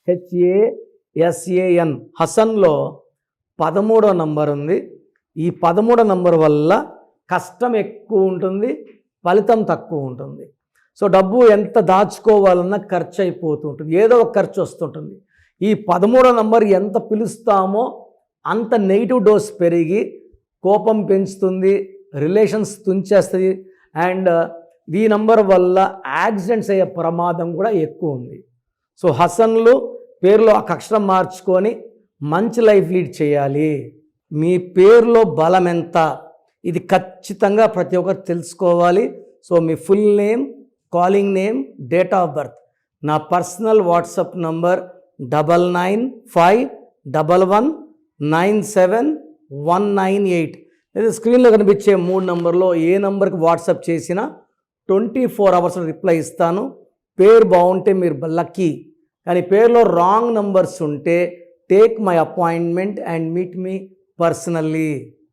HASAN హసన్లో 13వ number ఉంది. ఈ 13వ number వల్ల కష్టం ఎక్కువ ఉంటుంది, ఫలితం తక్కువ ఉంటుంది. సో డబ్బు ఎంత దాచుకోవాలన్నా ఖర్చు అయిపోతూ ఉంటుంది, ఏదో ఒక ఖర్చు వస్తుంటుంది. ఈ 13వ నంబర్ ఎంత పిలుస్తామో అంత నెగిటివ్ డోస్ పెరిగి కోపం పెంచుతుంది, రిలేషన్స్ తుంచేస్తుంది. అండ్ ఈ నంబర్ వల్ల యాక్సిడెంట్స్ అయ్యే ప్రమాదం కూడా ఎక్కువ ఉంది. సో హసన్లు పేరులో ఒక అక్షరం మార్చుకొని మంచి లైఫ్ లీడ్ చేయాలి. మీ పేరులో బలం ఎంత, ఇది ఖచ్చితంగా ప్రతి ఒక్కరు తెలుసుకోవాలి. So me full name, calling name, date of birth, నా పర్సనల్ వాట్సాప్ నంబర్ 9951119719 లేదా స్క్రీన్లో కనిపించే 3 నంబర్లో ఏ నంబర్కి వాట్సాప్ చేసినా 24 hours రిప్లై ఇస్తాను. పేరు బాగుంటే మీరు లక్కీ, కానీ పేరులో రాంగ్ నంబర్స్ ఉంటే take my appointment and meet me personally.